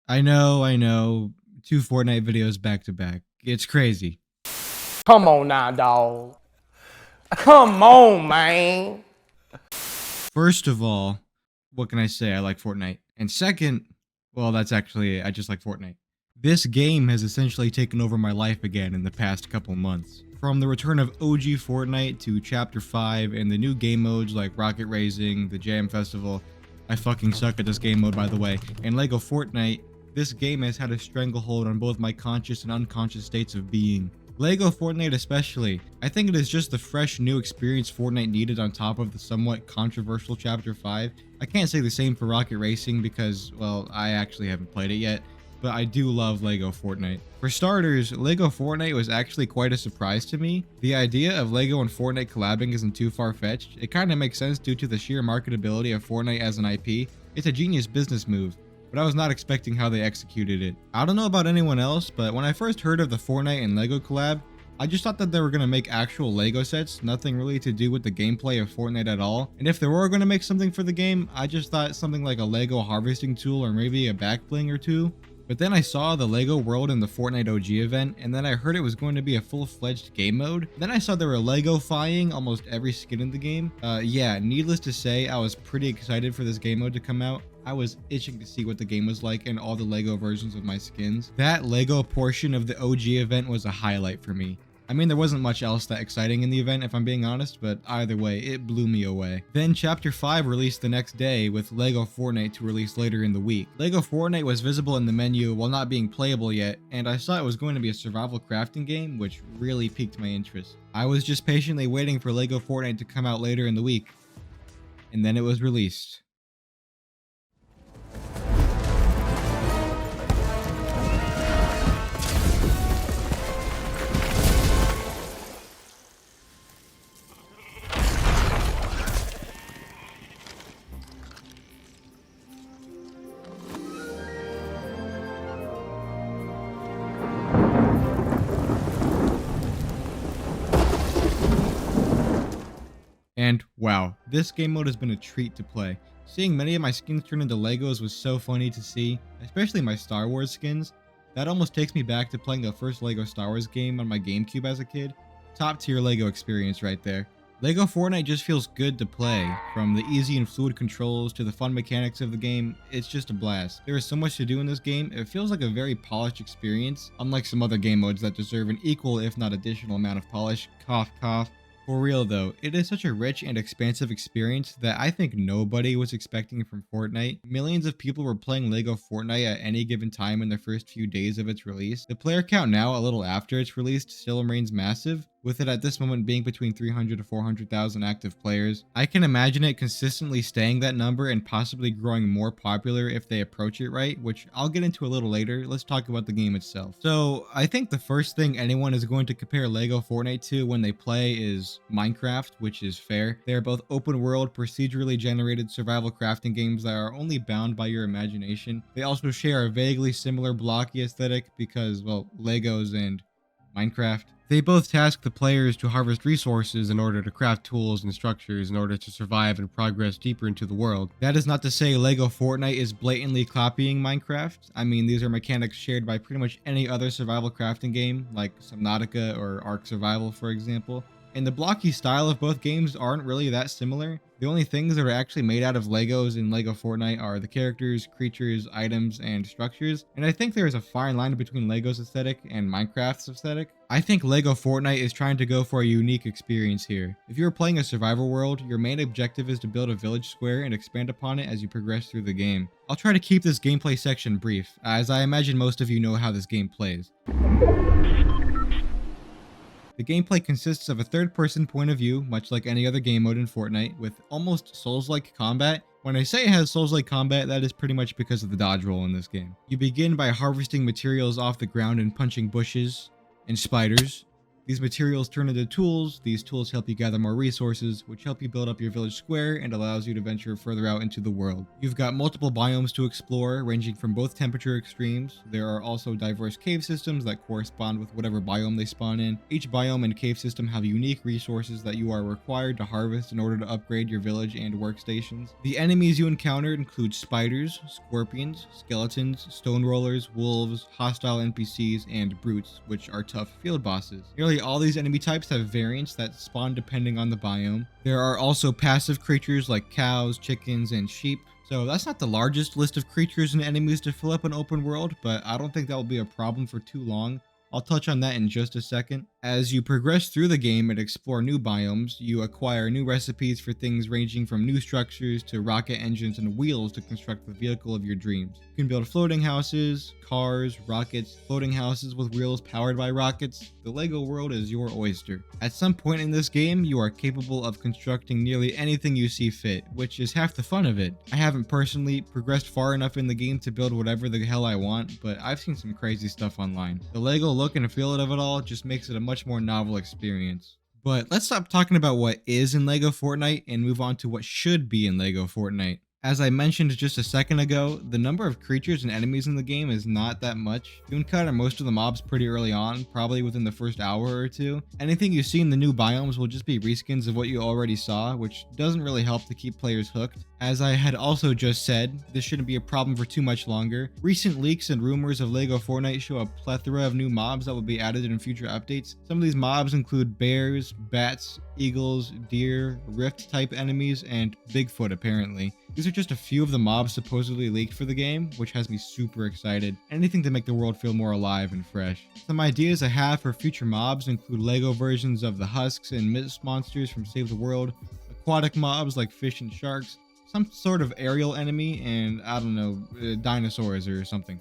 I know. Two Fortnite videos back to back. It's crazy. Come on now, dog. Come on, man. First of all, what can I say? I like Fortnite. And second, well, that's actually, I just like Fortnite. This game has essentially taken over my life again in the past couple months. From the return of OG Fortnite to Chapter 5 and the new game modes like Rocket Racing, the Jam Festival. I fucking suck at this game mode, by the way. And LEGO Fortnite, this game has had a stranglehold on both my conscious and unconscious states of being. LEGO Fortnite especially. I think it is just the fresh new experience Fortnite needed on top of the somewhat controversial Chapter 5. I can't say the same for Rocket Racing because, well, I actually haven't played it yet, but I do love LEGO Fortnite. For starters, LEGO Fortnite was actually quite a surprise to me. The idea of LEGO and Fortnite collabing isn't too far-fetched. It kind of makes sense due to the sheer marketability of Fortnite as an IP. It's a genius business move, but I was not expecting how they executed it. I don't know about anyone else, but when I first heard of the Fortnite and LEGO collab, I just thought that they were going to make actual LEGO sets, nothing really to do with the gameplay of Fortnite at all. And if they were going to make something for the game, I just thought something like a LEGO harvesting tool or maybe a back bling or two. But then I saw the LEGO world in the Fortnite OG event, and then I heard it was going to be a full-fledged game mode. Then I saw they were LEGO-fying almost every skin in the game. Yeah, needless to say, I was pretty excited for this game mode to come out. I was itching to see what the game was like and all the LEGO versions of my skins. That LEGO portion of the OG event was a highlight for me. I mean, there wasn't much else that exciting in the event, if I'm being honest, but either way, it blew me away. Then Chapter 5 released the next day, with LEGO Fortnite to release later in the week. LEGO Fortnite was visible in the menu while not being playable yet, and I saw it was going to be a survival crafting game, which really piqued my interest. I was just patiently waiting for LEGO Fortnite to come out later in the week, and then it was released. And wow, this game mode has been a treat to play. Seeing many of my skins turn into Legos was so funny to see, especially my Star Wars skins. That almost takes me back to playing the first LEGO Star Wars game on my GameCube as a kid. Top tier LEGO experience right there. LEGO Fortnite just feels good to play. From the easy and fluid controls to the fun mechanics of the game, it's just a blast. There is so much to do in this game, it feels like a very polished experience, unlike some other game modes that deserve an equal if not additional amount of polish. Cough cough. For real though, it is such a rich and expansive experience that I think nobody was expecting from Fortnite. Millions of people were playing LEGO Fortnite at any given time in the first few days of its release. The player count now, a little after it's released, still remains massive, with it at this moment being between 300 to 400,000 active players. I can imagine it consistently staying that number and possibly growing more popular if they approach it right, which I'll get into a little later. Let's talk about the game itself. So I think the first thing anyone is going to compare LEGO Fortnite to when they play is Minecraft, which is fair. They are both open world, procedurally generated survival crafting games that are only bound by your imagination. They also share a vaguely similar blocky aesthetic because, well, Legos and Minecraft. They both task the players to harvest resources in order to craft tools and structures in order to survive and progress deeper into the world. That is not to say LEGO Fortnite is blatantly copying Minecraft. I mean, these are mechanics shared by pretty much any other survival crafting game, like Subnautica or Ark Survival, for example. And the blocky style of both games aren't really that similar. The only things that are actually made out of Legos in LEGO Fortnite are the characters, creatures, items, and structures. And I think there is a fine line between LEGO's aesthetic and Minecraft's aesthetic. I think LEGO Fortnite is trying to go for a unique experience here. If you are playing a survival world, your main objective is to build a village square and expand upon it as you progress through the game. I'll try to keep this gameplay section brief, as I imagine most of you know how this game plays. The gameplay consists of a third-person point of view, much like any other game mode in Fortnite, with almost Souls-like combat. When I say it has Souls-like combat, that is pretty much because of the dodge roll in this game. You begin by harvesting materials off the ground and punching bushes and spiders. These materials turn into tools. These tools help you gather more resources, which help you build up your village square and allows you to venture further out into the world. You've got multiple biomes to explore, ranging from both temperature extremes. There are also diverse cave systems that correspond with whatever biome they spawn in. Each biome and cave system have unique resources that you are required to harvest in order to upgrade your village and workstations. The enemies you encounter include spiders, scorpions, skeletons, stone rollers, wolves, hostile NPCs, and brutes, which are tough field bosses. Nearly all these enemy types have variants that spawn depending on the biome. There are also passive creatures like cows, chickens, and sheep. So that's not the largest list of creatures and enemies to fill up an open world, but I don't think that will be a problem for too long. I'll touch on that in just a second. As you progress through the game and explore new biomes, you acquire new recipes for things ranging from new structures to rocket engines and wheels to construct the vehicle of your dreams. You can build floating houses, cars, rockets, floating houses with wheels powered by rockets. The LEGO world is your oyster. At some point in this game, you are capable of constructing nearly anything you see fit, which is half the fun of it. I haven't personally progressed far enough in the game to build whatever the hell I want, but I've seen some crazy stuff online. The LEGO look and feel of it all just makes it a much more novel experience. But let's stop talking about what is in LEGO Fortnite and move on to what should be in LEGO Fortnite. As I mentioned just a second ago, the number of creatures and enemies in the game is not that much. You encounter most of the mobs pretty early on, probably within the first hour or two. Anything you see in the new biomes will just be reskins of what you already saw, which doesn't really help to keep players hooked. As I had also just said, this shouldn't be a problem for too much longer. Recent leaks and rumors of LEGO Fortnite show a plethora of new mobs that will be added in future updates. Some of these mobs include bears, bats, eagles, deer, rift type enemies, and Bigfoot apparently. These are just a few of the mobs supposedly leaked for the game, which has me super excited. Anything to make the world feel more alive and fresh. Some ideas I have for future mobs include LEGO versions of the husks and mist monsters from Save the World, aquatic mobs like fish and sharks, some sort of aerial enemy, and I don't know, dinosaurs or something.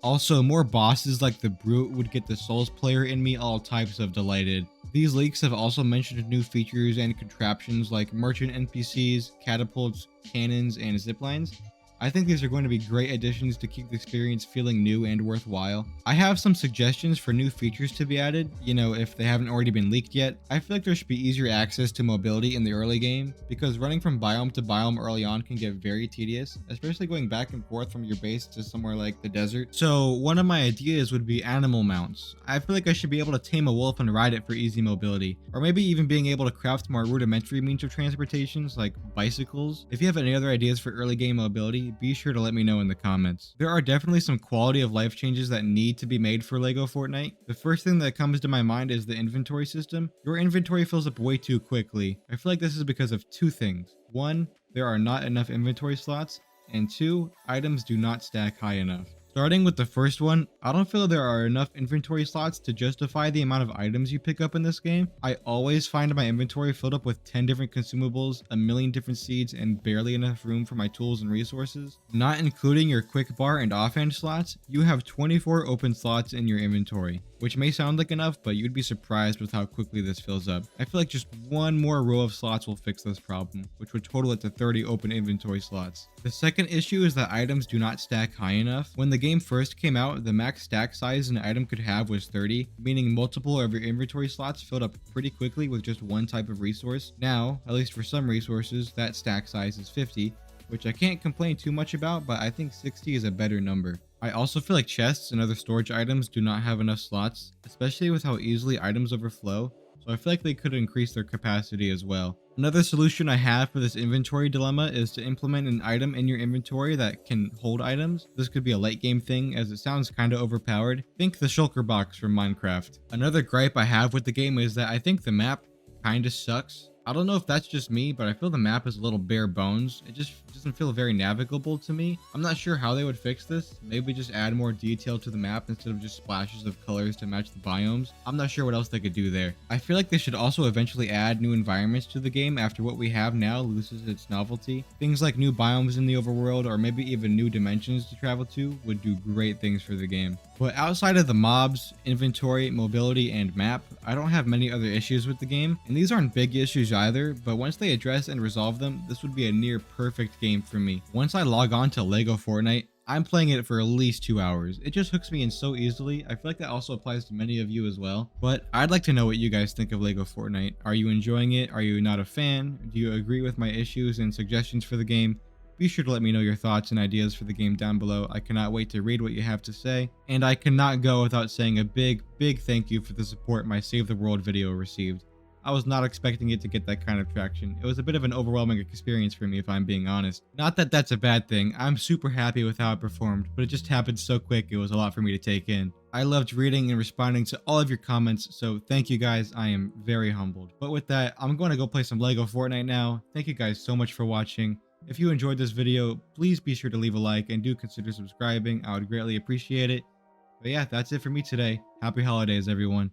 Also, more bosses like the Brute would get the Souls player in me all types of delighted. These leaks have also mentioned new features and contraptions like merchant NPCs, catapults, cannons, and ziplines. I think these are going to be great additions to keep the experience feeling new and worthwhile. I have some suggestions for new features to be added, if they haven't already been leaked yet. I feel like there should be easier access to mobility in the early game, because running from biome to biome early on can get very tedious, especially going back and forth from your base to somewhere like the desert. So one of my ideas would be animal mounts. I feel like I should be able to tame a wolf and ride it for easy mobility, or maybe even being able to craft more rudimentary means of transportations like bicycles. If you have any other ideas for early game mobility, be sure to let me know in the comments. There are definitely some quality of life changes that need to be made for LEGO Fortnite. The first thing that comes to my mind is the inventory system. Your inventory fills up way too quickly. I feel like this is because of two things. One, there are not enough inventory slots, and two, items do not stack high enough. Starting with the first one, I don't feel there are enough inventory slots to justify the amount of items you pick up in this game. I always find my inventory filled up with 10 different consumables, a million different seeds, and barely enough room for my tools and resources. Not including your quick bar and offhand slots, you have 24 open slots in your inventory, which may sound like enough, but you'd be surprised with how quickly this fills up. I feel like just one more row of slots will fix this problem, which would total it to 30 open inventory slots. The second issue is that items do not stack high enough. When the game first came out, the max stack size an item could have was 30, meaning multiple of your inventory slots filled up pretty quickly with just one type of resource. Now, at least for some resources, that stack size is 50, which I can't complain too much about, but I think 60 is a better number. I also feel like chests and other storage items do not have enough slots, especially with how easily items overflow, so I feel like they could increase their capacity as well. Another solution I have for this inventory dilemma is to implement an item in your inventory that can hold items. This could be a late game thing, as it sounds kinda overpowered. Think the shulker box from Minecraft. Another gripe I have with the game is that I think the map kinda sucks. I don't know if that's just me, but I feel the map is a little bare bones. It just doesn't feel very navigable to me. I'm not sure how they would fix this. Maybe just add more detail to the map instead of just splashes of colors to match the biomes. I'm not sure what else they could do there. I feel like they should also eventually add new environments to the game after what we have now loses its novelty. Things like new biomes in the overworld, or maybe even new dimensions to travel to, would do great things for the game. But outside of the mobs, inventory, mobility, and map, I don't have many other issues with the game, and these aren't big issues either, but once they address and resolve them, this would be a near perfect game for me. Once I log on to LEGO Fortnite, I'm playing it for at least 2 hours. It just hooks me in so easily. I feel like that also applies to many of you as well. But I'd like to know what you guys think of LEGO Fortnite. Are you enjoying it? Are you not a fan? Do you agree with my issues and suggestions for the game? Be sure to let me know your thoughts and ideas for the game down below. I cannot wait to read what you have to say. And I cannot go without saying a big thank you for the support my Save the World video received. I was not expecting it to get that kind of traction. It was a bit of an overwhelming experience for me, if I'm being honest. Not that that's a bad thing. I'm super happy with how it performed, but it just happened so quick it was a lot for me to take in. I loved reading and responding to all of your comments, so thank you guys. I am very humbled. But with that, I'm going to go play some LEGO Fortnite now. Thank you guys so much for watching. If you enjoyed this video, please be sure to leave a like and do consider subscribing. I would greatly appreciate it. But yeah, that's it for me today. Happy holidays, everyone.